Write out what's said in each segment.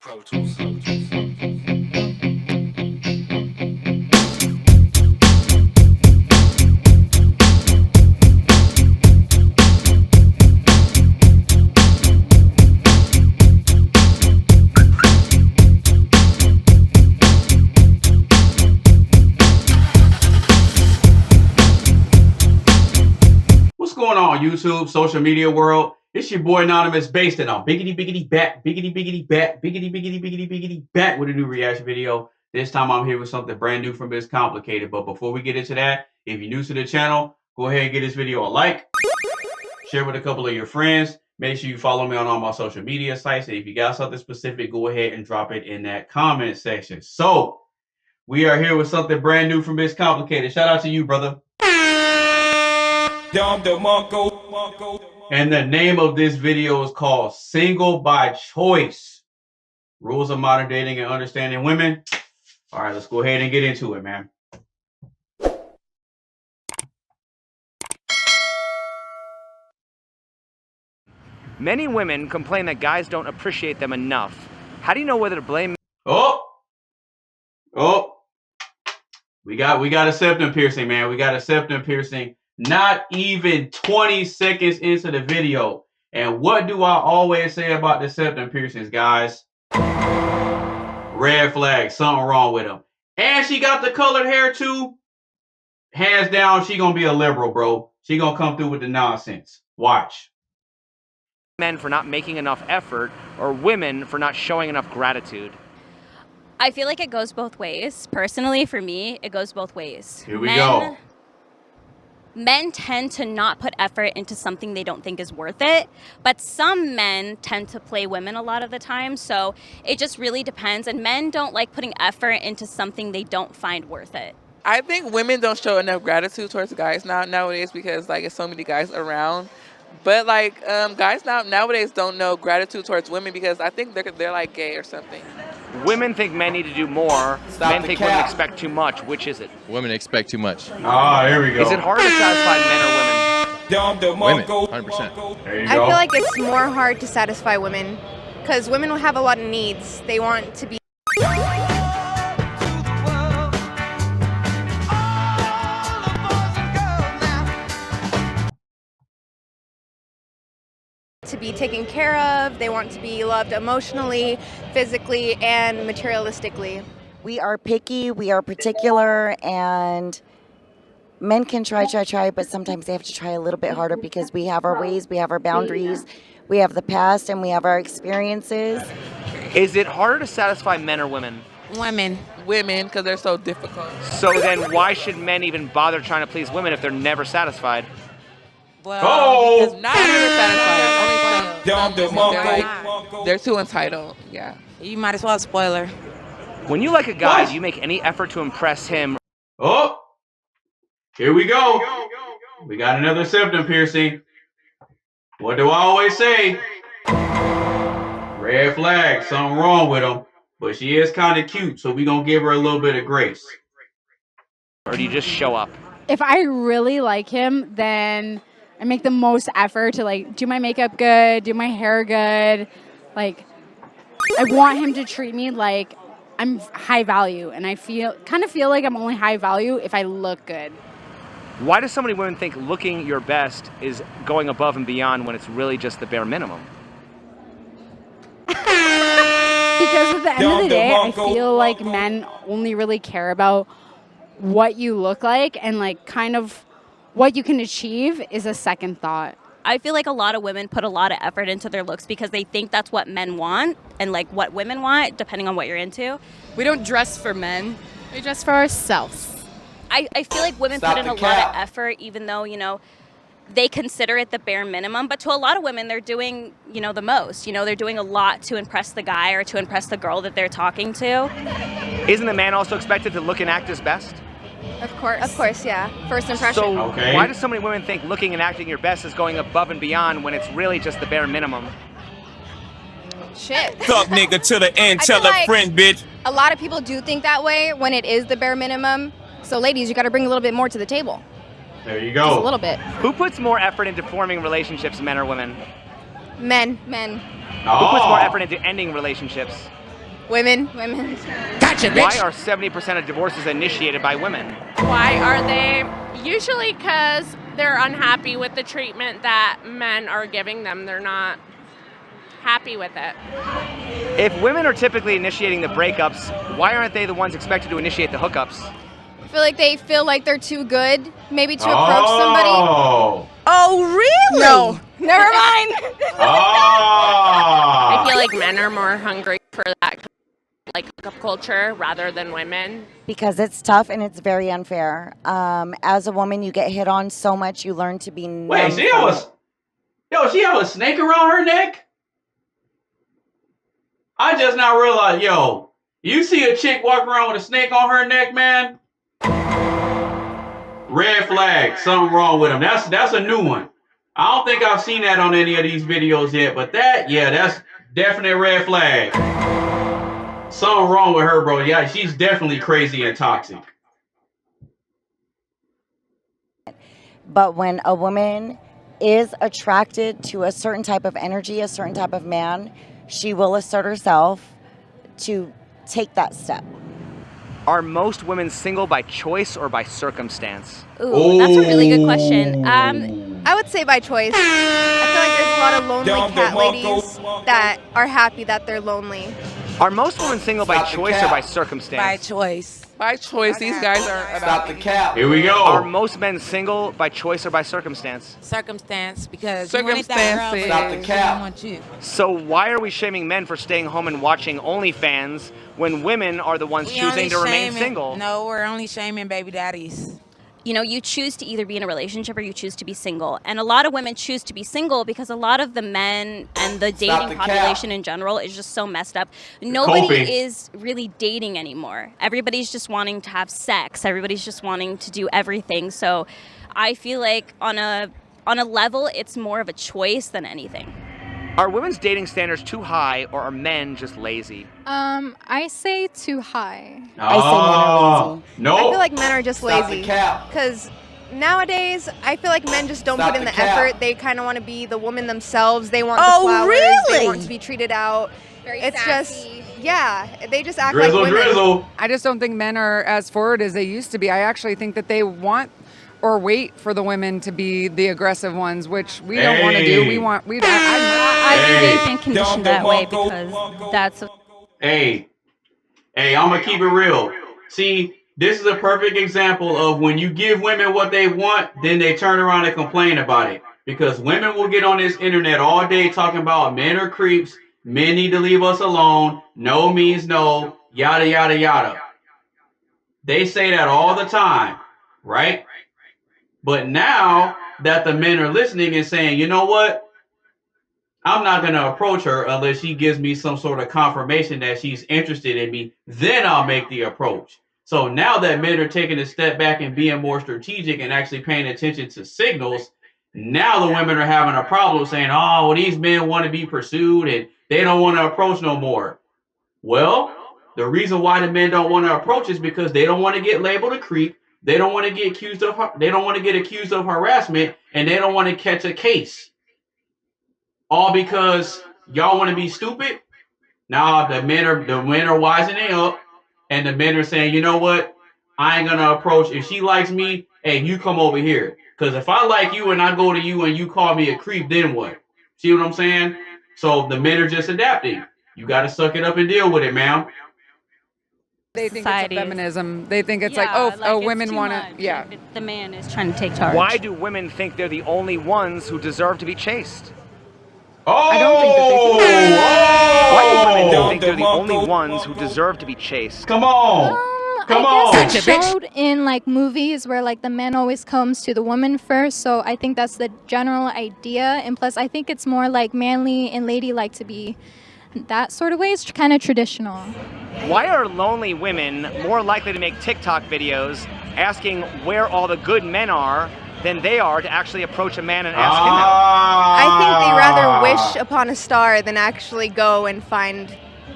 Pro Tools. What's going on, YouTube, social media world? It's your boy AnonymousBased, and I'm biggity biggity back with a new reaction video. This time I'm here with something brand new from It's Complicated. But before we get into that, if you're new to the channel, go ahead and give this video a like, share with a couple of your friends. Make sure you follow me on all my social media sites. And if you got something specific, go ahead and drop it in that comment section. So we are here with something brand new from It's Complicated. Shout out to you, brother. And the name of this video is called Single by Choice. Rules of Modern Dating and Understanding Women. All right, let's go ahead and get into it, man. Many women complain that guys don't appreciate them enough. How do you know whether to blame? We got a septum piercing, man. We got a septum piercing. Not even 20 seconds into the video. And what do I always say about the septum piercings, guys? Red flag, something wrong with them. And she got the colored hair too. Hands down, she gonna be a liberal, bro. She gonna come through with the nonsense. Watch. Men for not making enough effort or women for not showing enough gratitude? I feel like it goes both ways. Personally, for me, it goes both ways. Here we go. Men tend to not put effort into something they don't think is worth it, but some men tend to play women a lot of the time, so it just really depends, and men don't like putting effort into something they don't find worth it. I think women don't show enough gratitude towards guys nowadays because like there's so many guys around. But like guys nowadays don't know gratitude towards women because I think they're like gay or something. Women think men need to do more. Men think women expect too much. Which is it? Women expect too much. Ah, here we go. Is it hard to satisfy men or women? Women, 100%. There you I go. feel like it's more hard to satisfy women because women will have a lot of needs. They want to be taken care of. They want to be loved emotionally, physically, and materialistically. We are picky, we are particular, and men can try, but sometimes they have to try a little bit harder because we have our ways, we have our boundaries, we have the past, and we have our experiences. Is it harder to satisfy men or women? Women, because they're so difficult. So then why should men even bother trying to please women if they're never satisfied? Well, because not everyone's satisfied. They're too entitled. Yeah. You might as well spoiler. When you like a guy, do you make any effort to impress him? Oh, here we go. We got another septum piercing. What do I always say? Red flag, something wrong with him. But she is kind of cute, so we gonna give her a little bit of grace. Or do you just show up? If I really like him, then I make the most effort to like do my makeup good, do my hair good. Like I want him to treat me like I'm high value, and I kind of feel like I'm only high value if I look good. Why do so many women think looking your best is going above and beyond when it's really just the bare minimum? Because at the end of the day, I feel like men only really care about what you look like, and like kind of what you can achieve is a second thought. I feel like a lot of women put a lot of effort into their looks because they think that's what men want and like what women want, depending on what you're into. We don't dress for men. We dress for ourselves. I feel like women put in a lot of effort, even though, you know, they consider it the bare minimum. But to a lot of women, they're doing, you know, the most. You know, they're doing a lot to impress the guy or to impress the girl that they're talking to. Isn't the man also expected to look and act his best? Of course, yeah. First impression. So Okay. why do so many women think looking and acting your best is going above and beyond when it's really just the bare minimum? Shit. Fuck nigga to the end, I tell feel a like friend, bitch. A lot of people do think that way when it is the bare minimum. So ladies, you got to bring a little bit more to the table. There you Just a go. little bit. Who puts more effort into forming relationships, men or women? Men. Who puts more effort into ending relationships? Women. Why are 70% of divorces initiated by women? Why are they? Usually because they're unhappy with the treatment that men are giving them. They're not happy with it. If women are typically initiating the breakups, why aren't they the ones expected to initiate the hookups? I feel like they're too good, maybe to approach somebody. Oh, really? No, never mind. I feel like men are more hungry for that like hookup culture rather than women. Because it's tough and it's very unfair. As a woman, you get hit on so much, you learn to be numb. Wait, she have a snake around her neck? I just now realized, yo, you see a chick walking around with a snake on her neck, man? Red flag, something wrong with him. That's a new one. I don't think I've seen that on any of these videos yet, but that's definitely a red flag. Something wrong with her, bro. Yeah, she's definitely crazy and toxic. But when a woman is attracted to a certain type of energy, a certain type of man, she will assert herself to take that step. Are most women single by choice or by circumstance? Ooh, that's a really good question. I would say by choice. I feel like there's a lot of lonely cat ladies that are happy that they're lonely. Are most women single by choice or by circumstance? By choice. By choice, these guys are about the cap. Here we go. Are most men single by choice or by circumstance? Circumstance, because Circumstances. Stop the cap. want you. So why are we shaming men for staying home and watching OnlyFans when women are the ones choosing to remain single? No, we're only shaming baby daddies. You know, you choose to either be in a relationship or you choose to be single. And a lot of women choose to be single because a lot of the men and the dating population in general is just so messed up. Nobody is really dating anymore. Everybody's just wanting to have sex. Everybody's just wanting to do everything. So I feel like on a level, it's more of a choice than anything. Are women's dating standards too high or are men just lazy? I say too high. I say men are lazy. No. I feel like men are just Stop the lazy. cap. Because nowadays, I feel like men just don't Stop put in the the cap. effort. They kind of want to be the woman themselves. They want Oh, the flowers. really? They want to be treated out. It's sassy. just, yeah, they just act Drizzle, like women. drizzle. I just don't think men are as forward as they used to be. I actually think that they want or wait for the women to be the aggressive ones, which we don't want to do. I think they've been conditioned that way because that's Hey, I'm gonna keep it real. See, this is a perfect example of when you give women what they want, then they turn around and complain about it. Because women will get on this internet all day talking about men are creeps, men need to leave us alone, no means no, yada, yada, yada. They say that all the time, right? But now that the men are listening and saying, you know what? I'm not going to approach her unless she gives me some sort of confirmation that she's interested in me. Then I'll make the approach. So now that men are taking a step back and being more strategic and actually paying attention to signals, now the women are having a problem saying, oh, well, these men want to be pursued and they don't want to approach no more. Well, the reason why the men don't want to approach is because they don't want to get labeled a creep. They don't want to get accused of harassment, and they don't want to catch a case. All because y'all want to be stupid. Now the men are wisening up, and the men are saying, you know what? I ain't gonna approach. If she likes me, hey, you come over here. Because if I like you and I go to you and you call me a creep, then what? See what I'm saying? So the men are just adapting. You got to suck it up and deal with it, ma'am. They think it's a feminism. They think it's women want to, yeah. The man is trying to take charge. Why do women think they're the only ones who deserve to be chased? Oh! I don't think that Why do women think they're the only ones who deserve to be chased? Come on! Come on! I guess it's showed in like movies where like the man always comes to the woman first, so I think that's the general idea. And plus, I think it's more like manly and ladylike to be that sort of way. It's kind of traditional. Why are lonely women more likely to make TikTok videos asking where all the good men are than they are to actually approach a man and ask him out? I think they rather wish upon a star than actually go and find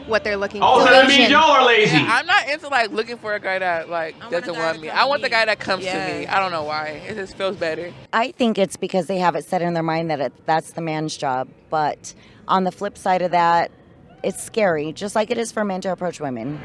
what they're looking for. Oh, so that means y'all are lazy. Yeah, I'm not into like looking for a guy that like doesn't want me. I want the guy that comes to me. I don't know why. It just feels better. I think it's because they have it set in their mind that that's the man's job. But on the flip side of that, it's scary, just like it is for men to approach women.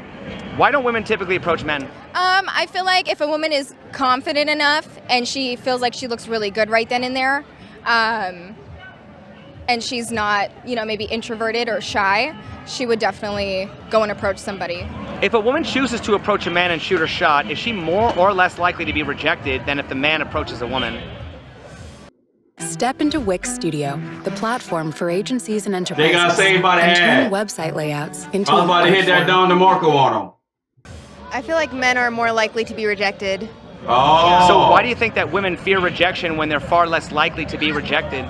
Why don't women typically approach men? I feel like if a woman is confident enough and she feels like she looks really good right then and there, and she's not, maybe introverted or shy, she would definitely go and approach somebody. If a woman chooses to approach a man and shoot her shot, is she more or less likely to be rejected than if the man approaches a woman? Step into Wix Studio, the platform for agencies and enterprises. They got saved by the and ad. turn website layouts into I was about to hit that Don DeMarco on them. I feel like men are more likely to be rejected. Oh. So why do you think that women fear rejection when they're far less likely to be rejected?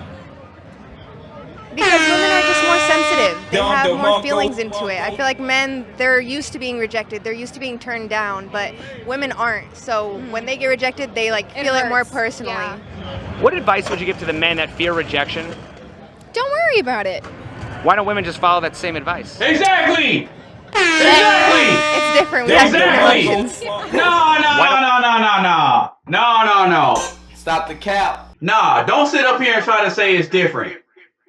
Because women are just more sensitive. They have more feelings into it. I feel like men, they're used to being rejected. They're used to being turned down, but women aren't. So when they get rejected, they feel it more personally. Yeah. What advice would you give to the men that fear rejection? Don't worry about it. Why don't women just follow that same advice? Exactly! Exactly! It's different. We have different emotions. No. Stop the cap. Nah, don't sit up here and try to say it's different.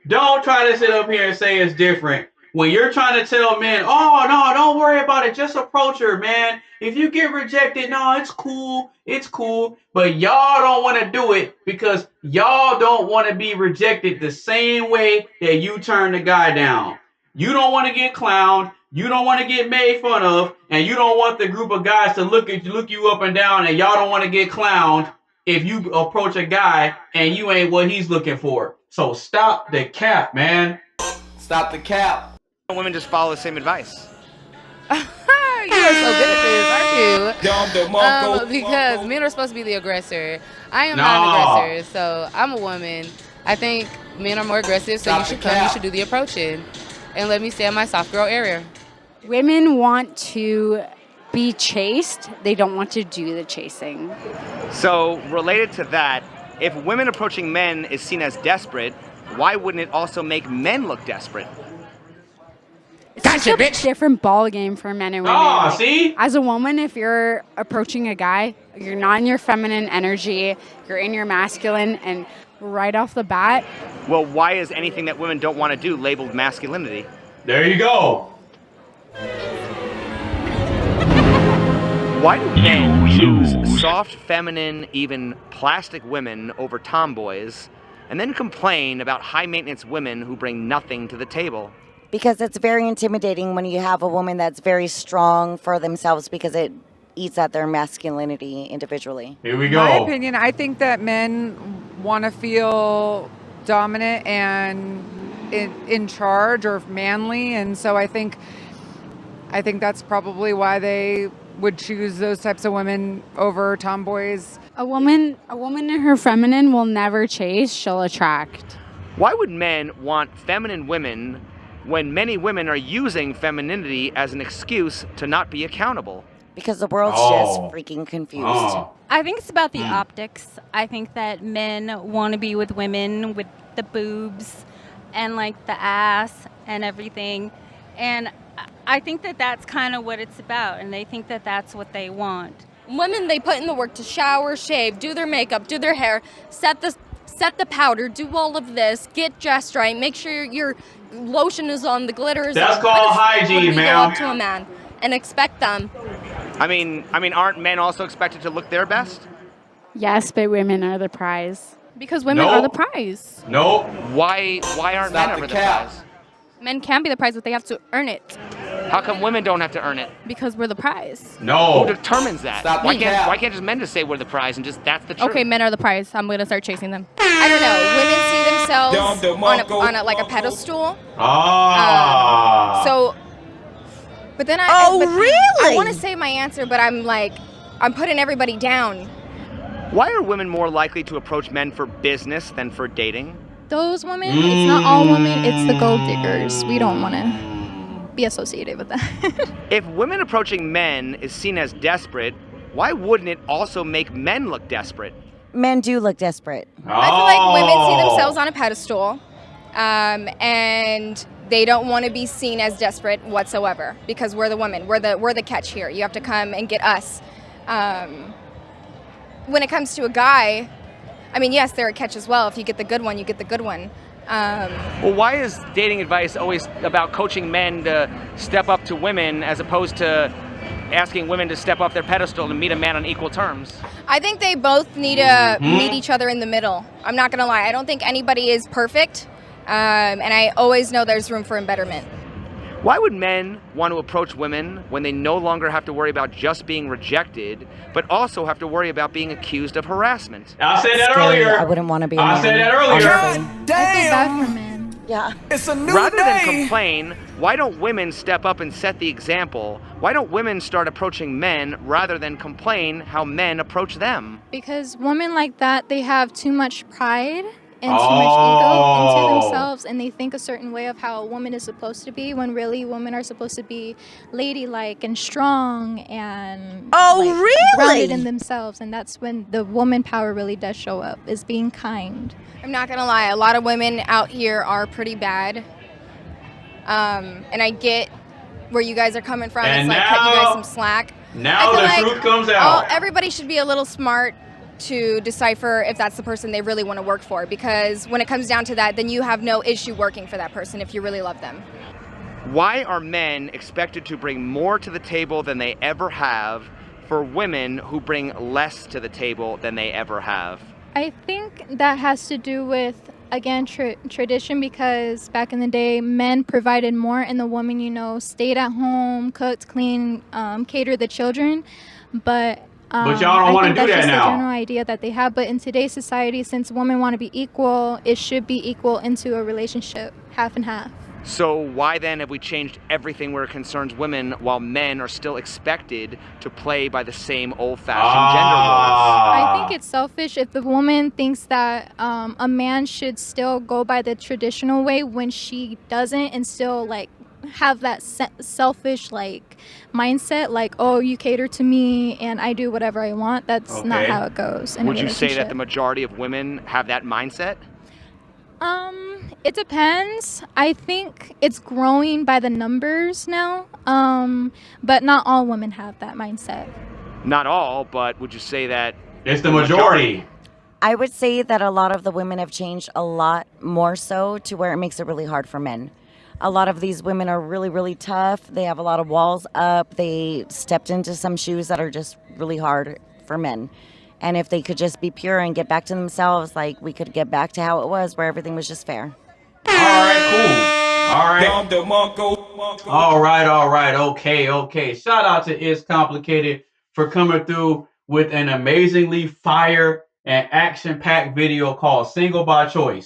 Don't try to sit up here and say it's different. When you're trying to tell men, oh, no, don't worry about it. Just approach her, man. If you get rejected, no, it's cool. It's cool. But y'all don't want to do it because y'all don't want to be rejected the same way that you turn the guy down. You don't want to get clowned. You don't want to get made fun of. And you don't want the group of guys to look you up and down. And y'all don't want to get clowned if you approach a guy and you ain't what he's looking for. So stop the cap, man. Stop the cap. Women just follow the same advice. You are so good at this, aren't you? Because men are supposed to be the aggressor. I am not an aggressor, so I'm a woman. I think men are more aggressive, so you should come, you should do the approaching. And let me stay in my soft girl area. Women want to be chased. They don't want to do the chasing. So related to that, if women approaching men is seen as desperate, why wouldn't it also make men look desperate? It's a different ball game for men and women. Oh, see? As a woman, if you're approaching a guy, you're not in your feminine energy, you're in your masculine, and right off the bat. Well, why is anything that women don't want to do labeled masculinity? There you go. Why do men choose soft, feminine, even plastic women over tomboys, and then complain about high-maintenance women who bring nothing to the table? Because it's very intimidating when you have a woman that's very strong for themselves because it eats at their masculinity individually. Here we go. In my opinion, I think that men want to feel dominant and in charge or manly, and so I think that's probably why they would choose those types of women over tomboys. A woman in her feminine will never chase, she'll attract. Why would men want feminine women when many women are using femininity as an excuse to not be accountable? Because the world's just freaking confused. I think it's about the optics. I think that men want to be with women with the boobs and the ass and everything. And I think that that's kind of what it's about, and they think that that's what they want. Women, they put in the work to shower, shave, do their makeup, do their hair, set the powder, do all of this, get dressed right, make sure your lotion is on, the glitter is on. That's called hygiene, ma'am. Go up to a man and expect them. I mean, aren't men also expected to look their best? Yes, but women are the prize. Because women are the prize. Nope. Why aren't men ever the prize? Men can be the prize, but they have to earn it. How come women don't have to earn it? Because we're the prize. No. Who determines that? Why can't just men just say we're the prize and just that's the truth? Okay, men are the prize. I'm gonna start chasing them. I don't know. Women see themselves on a pedestal. So, but then really? I want to say my answer, but I'm putting everybody down. Why are women more likely to approach men for business than for dating? Those women, it's not all women, it's the gold diggers. We don't want to be associated with that. If women approaching men is seen as desperate, why wouldn't it also make men look desperate? Men do look desperate. I feel like women see themselves on a pedestal, and they don't want to be seen as desperate whatsoever because we're the women. We're the catch here. You have to come and get us. When it comes to a guy, I mean, yes, they're a catch as well. If you get the good one, you get the good one. Well, why is dating advice always about coaching men to step up to women as opposed to asking women to step off their pedestal and meet a man on equal terms? I think they both need to meet each other in the middle. I'm not going to lie. I don't think anybody is perfect, and I always know there's room for betterment. Why would men want to approach women when they no longer have to worry about just being rejected, but also have to worry about being accused of harassment? I said that earlier. I wouldn't want to be a man. I said that earlier. Honestly. I feel bad for men. Yeah. It's a new Rather day. than complain, why don't women step up and set the example? Why don't women start approaching men rather than complain how men approach them? Because women like that, they have too much pride and too much ego into themselves, and they think a certain way of how a woman is supposed to be, when really women are supposed to be ladylike and strong and grounded in themselves. And that's when the woman power really does show up, is being kind. I'm not going to lie. A lot of women out here are pretty bad. And I get where you guys are coming from. And it's like cut you guys some slack. Now the truth comes out. Everybody should be a little smart to decipher if that's the person they really want to work for, because when it comes down to that, then you have no issue working for that person if you really love them. Why are men expected to bring more to the table than they ever have for women who bring less to the table than they ever have? I think that has to do with, again, tradition, because back in the day, men provided more and the woman, stayed at home, cooked, cleaned, catered the children. But y'all don't want to do that now. That's just the general idea that they have. But in today's society, since women want to be equal, it should be equal into a relationship, half and half. So why then have we changed everything where it concerns women while men are still expected to play by the same old-fashioned gender roles? I think it's selfish if the woman thinks that a man should still go by the traditional way when she doesn't, and still have that selfish mindset, oh, you cater to me and I do whatever I want. That's not how it goes in a Would you say that relationship. the majority of women have that mindset? It depends. I think it's growing by the numbers now, but not all women have that mindset. Not all, but would you say that it's the majority? I would say that a lot of the women have changed a lot more so to where it makes it really hard for men. A lot of these women are really, really tough. They have a lot of walls up. They stepped into some shoes that are just really hard for men. And if they could just be pure and get back to themselves, we could get back to how it was, where everything was just fair. All right, cool. All right. Okay. Shout out to It's Complicated for coming through with an amazingly fire and action-packed video called Single by Choice.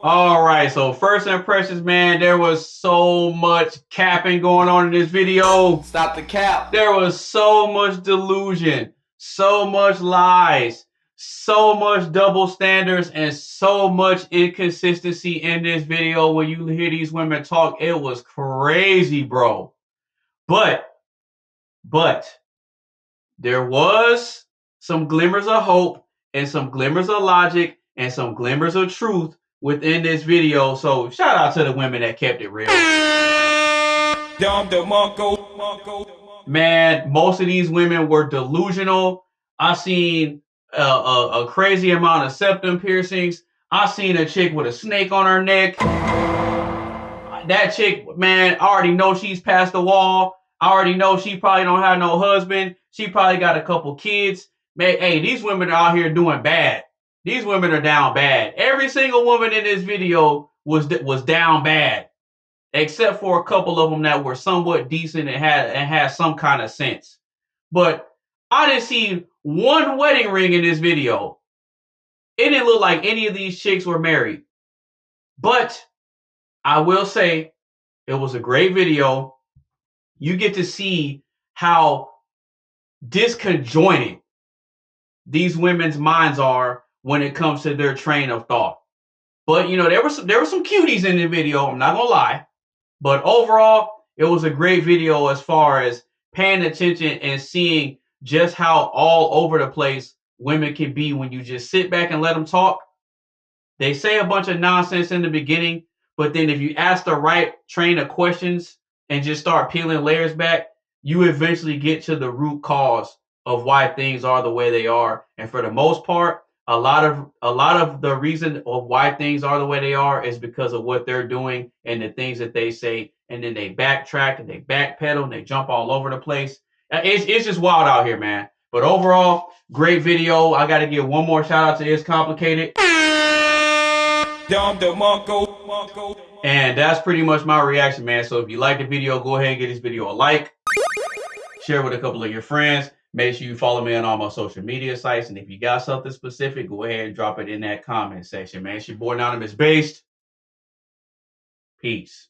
All right, so first impressions, man, there was so much capping going on in this video. Stop the cap. There was so much delusion, so much lies, so much double standards, and so much inconsistency in this video. When you hear these women talk, it was crazy, bro. But there was some glimmers of hope and some glimmers of logic and some glimmers of truth within this video. So shout out to the women that kept it real. Man, most of these women were delusional. I seen a crazy amount of septum piercings. I seen a chick with a snake on her neck. That chick, man, I already know she's past the wall. I already know she probably don't have no husband. She probably got a couple kids. Man, hey, these women are out here doing bad. These women are down bad. Every single woman in this video was down bad, except for a couple of them that were somewhat decent and had some kind of sense. But I didn't see one wedding ring in this video. It didn't look like any of these chicks were married. But I will say it was a great video. You get to see how disconjointed these women's minds are when it comes to their train of thought. But there were some cuties in the video, I'm not gonna lie. But overall, it was a great video as far as paying attention and seeing just how all over the place women can be when you just sit back and let them talk. They say a bunch of nonsense in the beginning, but then if you ask the right train of questions and just start peeling layers back, you eventually get to the root cause of why things are the way they are. And for the most part, a lot of the reason of why things are the way they are is because of what they're doing and the things that they say, and then they backtrack and they backpedal and they jump all over the place. It's just wild out here, man. But overall, great video. I got to give one more shout out to It's Complicated. And that's pretty much my reaction, man. So if you like the video, go ahead and give this video a like. Share with a couple of your friends. Make sure you follow me on all my social media sites. And if you got something specific, go ahead and drop it in that comment section, man. It's your boy AnonymousBased. Peace.